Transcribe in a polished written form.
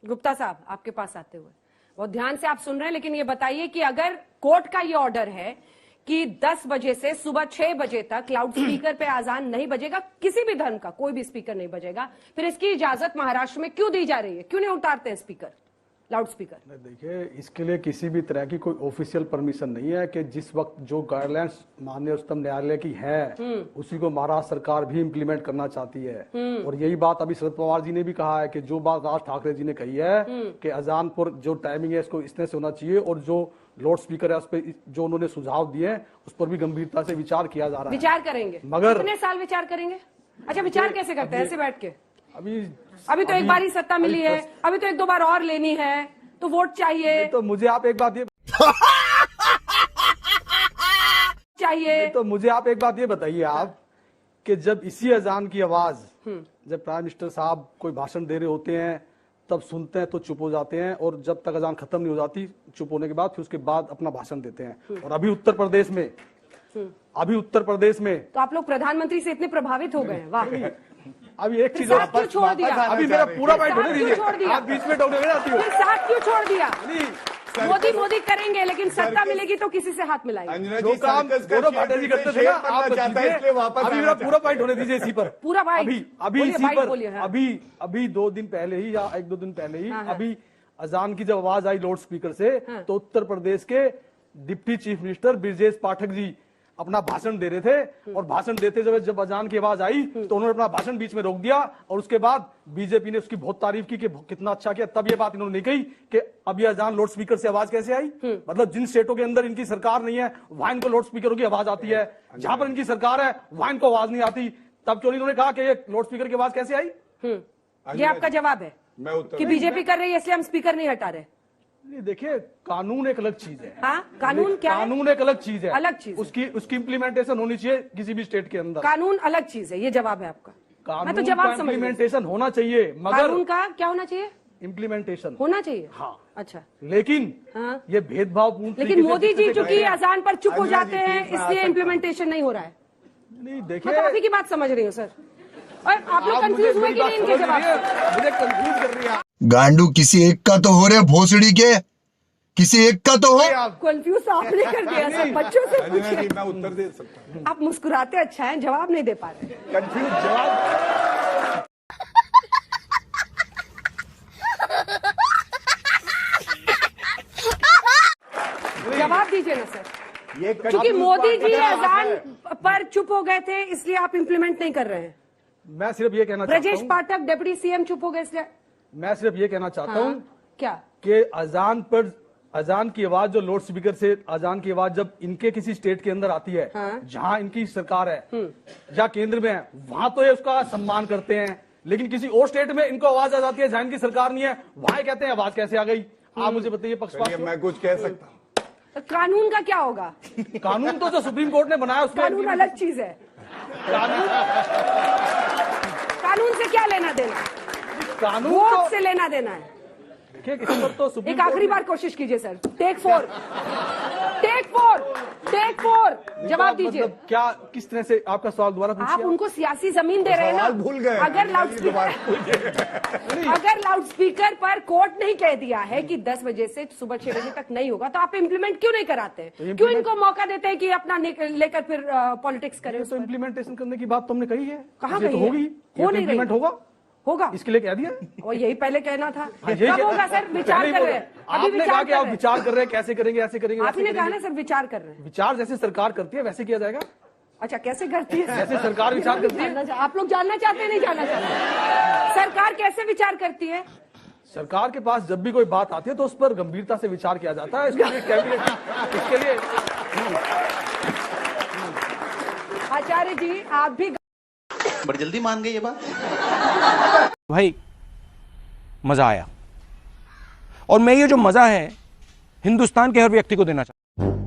गुप्ता साहब, आपके पास आते हुए बहुत ध्यान से आप सुन रहे हैं, लेकिन ये बताइए कि अगर कोर्ट का ये ऑर्डर है कि 10 बजे से सुबह 6 बजे तक लाउड स्पीकर पे आजान नहीं बजेगा, किसी भी धर्म का कोई भी स्पीकर नहीं बजेगा, फिर इसकी इजाजत महाराष्ट्र में क्यों दी जा रही है? क्यों नहीं उतारते हैं स्पीकर, लाउड स्पीकर? देखिए, इसके लिए किसी भी तरह की कोई ऑफिशियल परमिशन नहीं है कि जिस वक्त जो गाइडलाइंस माननीय उच्चतम न्यायालय की है उसी को महाराष्ट्र सरकार भी इम्प्लीमेंट करना चाहती है। और यही बात अभी शरद पवार जी ने भी कहा है कि जो बात राज ठाकरे जी ने कही है कि अजान पर जो टाइमिंग है इसको इस तरह से होना चाहिए, और जो लाउड स्पीकर है उस पर जो उन्होंने सुझाव दिए हैं उस पर भी गंभीरता से विचार किया जा रहा है। विचार करेंगे, मगर कितने साल विचार करेंगे? अच्छा, विचार कैसे करते हैं? ऐसे बैठ के? अभी तो एक बार ही सत्ता मिली है, अभी तो 1-2 बार और लेनी है, तो वोट चाहिए। तो मुझे आप एक बात ये चाहिए तो मुझे आप एक बात ये बताइए आप कि जब इसी अजान की आवाज जब प्राइम मिनिस्टर साहब कोई भाषण दे रहे होते हैं तब सुनते हैं तो चुप हो जाते हैं, और जब तक अजान खत्म नहीं हो जाती चुप होने के बाद फिर उसके बाद अपना भाषण देते हैं। और अभी उत्तर प्रदेश में तो आप लोग प्रधानमंत्री से इतने प्रभावित हो गए हैं? वाह। अभी एक चीज क्यों छोड़ दिया? अभी मेरा पूरा पॉइंट होने दीजिए, आप बीच में टोकने जाती हो। साथ क्यों छोड़ दिया? मोदी करेंगे, लेकिन सत्ता मिलेगी तो किसी से हाथ मिलाएंगे। जो काम दोनों पार्टी जी करते थे ना, आप अभी मेरा पूरा पॉइंट होने दीजिए इसी पर। पूरा भाई अभी इसी पर अभी 2 दिन पहले ही या 1-2 दिन पहले ही अभी अजान की जब आवाज आई लाउड स्पीकर से तो उत्तर प्रदेश के deputy chief minister Brajesh Pathak ji अपना भाषण दे रहे थे, और भाषण देते जब अजान की आवाज आई तो उन्होंने अपना भाषण बीच में रोक दिया, और उसके बाद बीजेपी ने उसकी बहुत तारीफ की कि कितना अच्छा किया। तब ये बात इन्होंने नहीं कही कि अब ये अजान लाउड स्पीकर से आवाज कैसे आई। मतलब जिन स्टेटों के अंदर इनकी सरकार नहीं है वहां इनको लाउड स्पीकरों की आवाज आती है, जहां पर इनकी सरकार है वहां इनको आवाज नहीं आती। तब क्यों इन्होंने कहा कि ये लाउड स्पीकर की आवाज कैसे आई? ये आपका जवाब है कि बीजेपी कर रही है इसलिए हम स्पीकर नहीं हटा रहे? देखिए, कानून एक अलग चीज है। हाँ, कानून क्या है? कानून एक अलग चीज है, अलग चीज। उसकी इम्प्लीमेंटेशन होनी चाहिए किसी भी स्टेट के अंदर। कानून अलग चीज है, ये जवाब है आपका। मैं तो जवाब समझ, इम्प्लीमेंटेशन होना चाहिए, मगर कानून का क्या होना चाहिए? इम्प्लीमेंटेशन होना चाहिए। हाँ, अच्छा, लेकिन ये भेदभावपूर्ण। लेकिन मोदी जी चूंकि अजान पर चुप हो जाते हैं इसलिए इम्प्लीमेंटेशन नहीं हो रहा है। नहीं, देखिए, मतलब अभी की बात समझ रही हूँ सर, और आप लोग कंफ्यूज हुए कि नहीं इनके जवाब? मुझे कंफ्यूज कर रही है। गांडू किसी एक का तो हो रहे भोसड़ी के, किसी एक का तो हो। कंफ्यूज आपने कर दिया सर, बच्चों से पूछिए। मैं उत्तर दे सकता हूं। आप मुस्कुराते अच्छा है, जवाब नहीं दे पा रहे। कंफ्यूज जवाब दीजिए ना सर, क्योंकि मोदी जी अजान पर चुप हो गए थे इसलिए आप इम्प्लीमेंट नहीं कर रहे हैं। मैं सिर्फ ये कहना चाहता हूं, ब्रजेश पाठक डिप्टी सीएम चुप हो गए इसलिए। मैं सिर्फ ये कहना चाहता हूं क्या कि अजान की आवाज जो लाउड स्पीकर से अजान की आवाज जब इनके किसी स्टेट के अंदर आती है जहां इनकी सरकार है या केंद्र में है वहां तो ये उसका सम्मान करते हैं, लेकिन किसी और स्टेट में इनको आवाज आ जाती है जहां इनकी सरकार नहीं है वहां कहते हैं आवाज कैसे आ गई। आप मुझे बताइए पक्षपात। मैं कुछ कह सकता हूं? तो कानून का क्या होगा? कानून तो जो सुप्रीम कोर्ट ने बनाया उसमें कानून अलग चीज है। कानून से क्या लेना देना? कानून वोट से लेना देना है। तो एक आखिरी बार कोशिश कीजिए सर, टेक 4 जवाब दीजिए। मतलब क्या, किस तरह से आपका सवाल दोबारा पूछिए? आप उनको सियासी जमीन दे रहे हैं ना। भूल गए। अगर लाउड स्पीकर पर कोर्ट नहीं कह दिया है कि 10 बजे से सुबह 6 बजे तक नहीं होगा तो आप इम्प्लीमेंट क्यों नहीं कराते? क्यों इनको मौका देते हैं कि अपना लेकर फिर पॉलिटिक्स करें? तो इम्प्लीमेंटेशन करने की बात तुमने कही है, कहाँ तो होगी, हो नहीं रही। होगा, इसके लिए कह दिया और यही पहले कहना था। कब होगा सर? विचार कर रहे हैं। आपने कहा कि आप विचार कर रहे हैं, कैसे करेंगे, ऐसे करेंगे। आपने कहा ना सर विचार कर रहे हैं। विचार जैसे सरकार करती है वैसे किया जाएगा। अच्छा, कैसे करती है? जैसे सरकार विचार करती है। आप लोग जानना चाहते हैं? नहीं जानना चाहते? सरकार कैसे विचार करती है? सरकार के पास जब भी कोई बात आती है तो उस पर गंभीरता से विचार किया जाता है। इसके लिए कैबिनेट, इसके लिए आचार्य जी आप भी बड़ी जल्दी मान गए ये बात। भाई मजा आया, और मैं ये जो मजा है हिंदुस्तान के हर व्यक्ति को देना चाहता हूं।